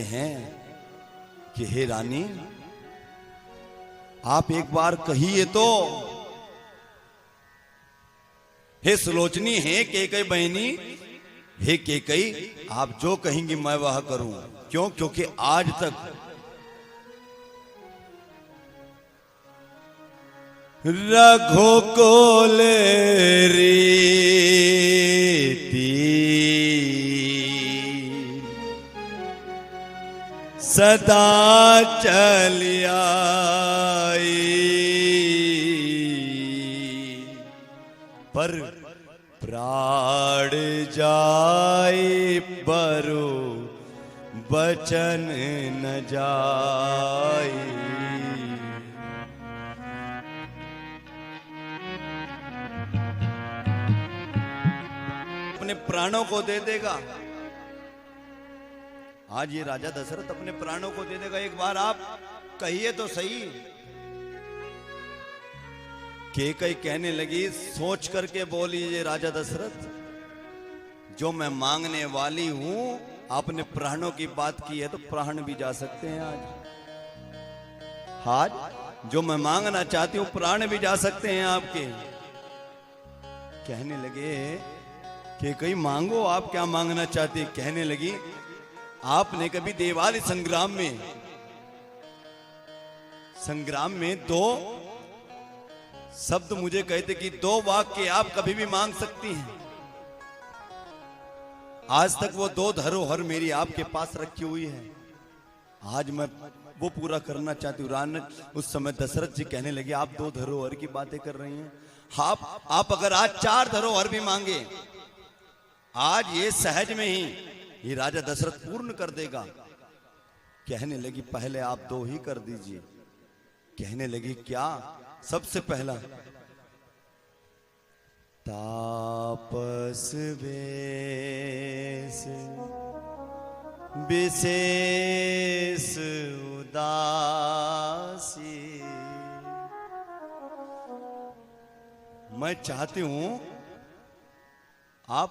हैं कि हे रानी, आप एक बार कहिए तो। हे सुलोचनी, हे केकई बहनी, हे केकई, आप जो कहेंगी मैं वह करूं। क्यों? क्योंकि आज तक रघुकुल रीति सदा चली आई, पर प्राण जाए बरो बचन न जाए। अपने प्राणों को दे देगा। आज ये राजा दशरथ अपने प्राणों को दे देगा। एक बार आप कहिए तो सही। केकई कहने लगी, सोच करके बोली, ये राजा दशरथ, जो मैं मांगने वाली हूं, आपने प्राणों की बात की है तो प्राण भी जा सकते हैं आज जो मैं मांगना चाहती हूं प्राण भी जा सकते हैं आपके। कहने लगे कि कहीं मांगो, आप क्या मांगना चाहते। कहने लगी, आपने कभी देवाली संग्राम में दो शब्द मुझे कहते कि दो वाक्य आप कभी भी मांग सकती हैं। आज तक वो दो धरोहर मेरी आपके पास रखी हुई है, आज मैं वो पूरा करना चाहती हूँ। रान उस समय दशरथ जी कहने लगे, आप दो धरोहर की बातें कर रही हैं। आप अगर आज 4 धरोहर भी मांगे, आज ये सहज में ही ये राजा दशरथ पूर्ण कर देगा। कहने लगी, पहले आप 2 ही कर दीजिए। कहने लगी, क्या? सबसे पहला, तापस वेश विशेष उदासी। मैं चाहती हूं आप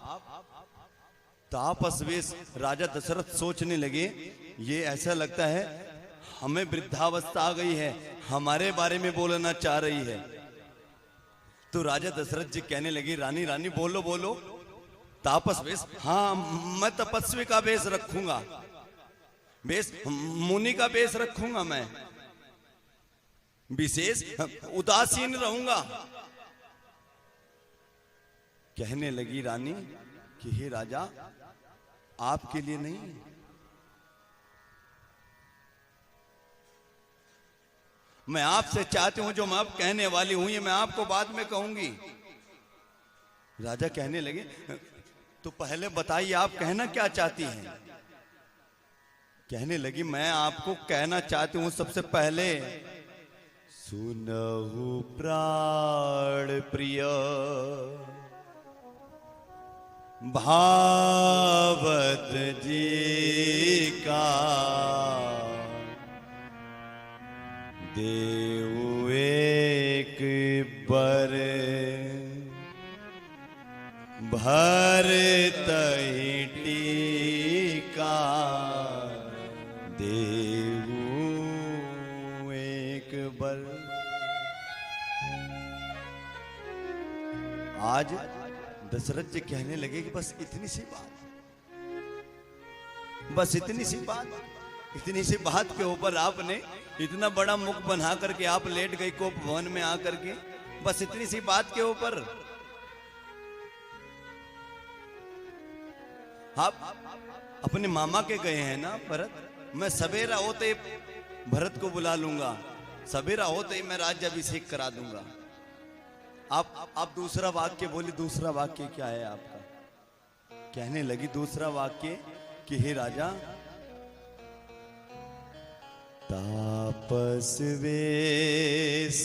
तापस वेश। राजा दशरथ सोचने लगे, ये ऐसा लगता है हमें वृद्धावस्था आ गई है, हमारे बारे में बोलना चाह रही है। तो राजा दशरथ जी कहने लगे, रानी रानी बोलो बोलो। तापस वेश, हाँ मैं तपस्वी का वेश रखूंगा, वेश मुनि का वेश रखूंगा, मैं विशेष उदासीन रहूंगा। कहने लगी रानी कि हे राजा, आपके लिए नहीं, मैं आपसे चाहती हूं जो मैं अब कहने वाली हूं ये मैं आपको बाद में कहूंगी। राजा कहने लगे, तो पहले बताइए आप कहना क्या चाहती हैं। कहने लगी, मैं आपको कहना चाहती हूं सबसे पहले, सुनहु प्राण प्रिय भावत जी का, देव एक बर भर तही टीका, देव एक बर। आज दशरथ जी कहने लगे कि बस इतनी सी बात, बस इतनी सी बात, इतनी सी बात के ऊपर आपने इतना बड़ा मुख बना करके आप लेट गई कोप भवन में आकर के, बस इतनी सी बात के ऊपर आप अपने मामा के गए हैं ना भरत। मैं सवेरा होते भरत को बुला लूंगा, सवेरा होते ही मैं राज्याभिषेक करा दूंगा। आप दूसरा वाक्य बोली। दूसरा वाक्य क्या है आपका? कहने लगी, दूसरा वाक्य कि हे राजा, तापस वेश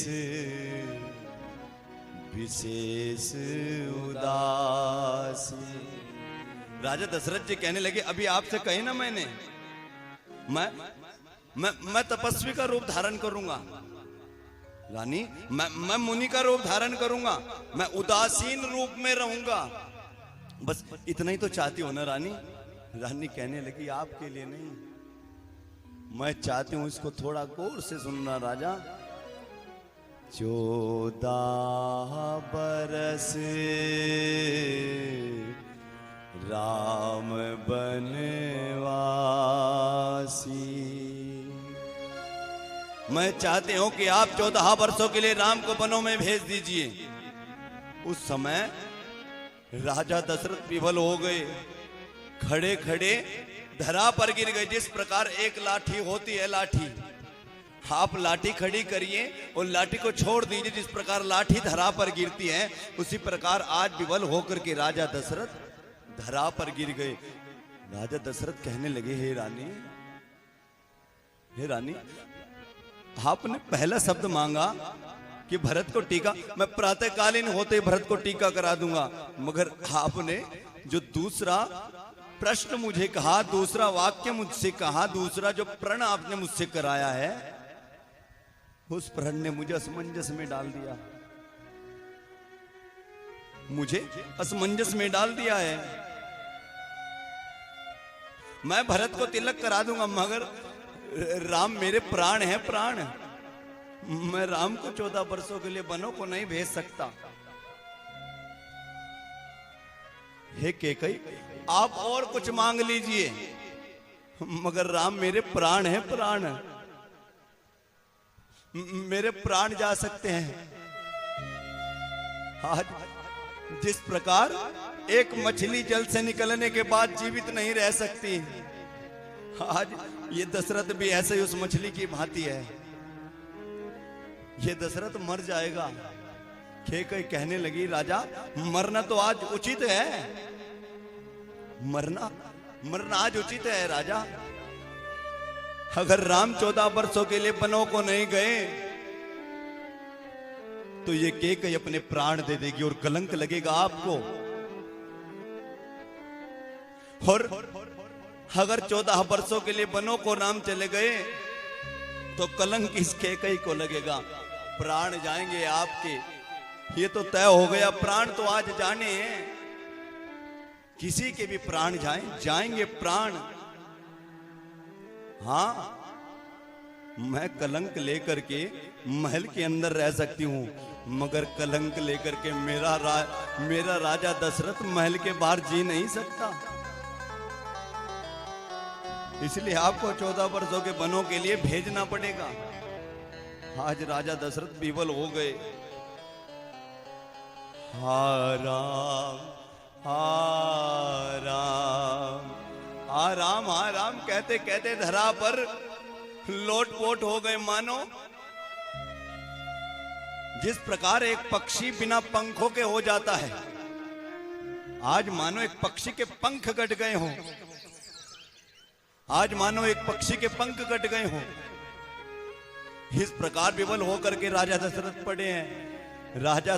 विशेष उदासी। राजा दशरथ जी कहने लगे, अभी आपसे कही ना मैंने, मैं तपस्वी का रूप धारण करूंगा रानी, मैं मुनि का रूप धारण करूंगा, मैं उदासीन रूप में रहूंगा। बस इतना ही तो चाहती हो ना रानी। रानी कहने लगी, आपके लिए नहीं, मैं चाहती हूं इसको थोड़ा गौर से सुनना राजा। 14 बरस राम बनवासी। मैं चाहती हूं कि आप 14 वर्षों के लिए राम को वनों में भेज दीजिए। उस समय राजा दशरथ विवल हो गए, खड़े खड़े धरा पर गिर गए। जिस प्रकार एक लाठी होती है, लाठी आप लाठी खड़ी करिए और लाठी को छोड़ दीजिए, जिस प्रकार लाठी धरा पर गिरती है, उसी प्रकार आज विवल होकर के राजा दशरथ धरा पर गिर गए। राजा दशरथ कहने लगे, हे रानी, हे रानी, आपने पहला शब्द मांगा कि भरत को टीका, मैं प्रातःकालीन होते भरत को टीका करा दूंगा, मगर आपने जो दूसरा प्रश्न मुझे कहा, दूसरा वाक्य मुझसे कहा, दूसरा जो प्रण आपने मुझसे कराया है, उस प्रण ने मुझे असमंजस में डाल दिया, मुझे असमंजस में डाल दिया है। मैं भरत को तिलक करा दूंगा, मगर राम मेरे प्राण है, प्राण। मैं राम को 14 वर्षों के लिए वनों को नहीं भेज सकता। हे कैकेयी, आप और कुछ मांग लीजिए, मगर राम मेरे प्राण है, प्राण। मेरे प्राण जा सकते हैं। आज जिस प्रकार एक मछली जल से निकलने के बाद जीवित नहीं रह सकती, आज ये दशरथ भी ऐसे ही उस मछली की भांति है। ये दशरथ मर जाएगा। कैकेयी कहने लगी, राजा मरना तो आज उचित है, मरना आज उचित है राजा। अगर राम 14 वर्षों के लिए वनों को नहीं गए तो ये कैकेयी अपने प्राण दे देगी और कलंक लगेगा आपको। और अगर 14 वर्षों के लिए वनों को राम चले गए तो कलंक इस कैकेयी को लगेगा, प्राण जाएंगे आपके। ये तो तय हो गया, प्राण तो आज जाने हैं, किसी के भी प्राण जाएंगे प्राण। हाँ, मैं कलंक लेकर के महल के अंदर रह सकती हूं, मगर कलंक लेकर के मेरा राजा दशरथ महल के बाहर जी नहीं सकता। इसलिए आपको 14 वर्षों के वनों के लिए भेजना पड़ेगा। आज राजा दशरथ विवल हो गए। हा राम, हा राम, हा राम, हा राम कहते कहते धरा पर लोटपोट हो गए। मानो जिस प्रकार एक पक्षी बिना पंखों के हो जाता है, आज मानो एक पक्षी के पंख कट गए हों, आज मानो एक पक्षी के पंख कट गए हों। इस प्रकार विवल होकर के राजा दशरथ पड़े हैं। राजा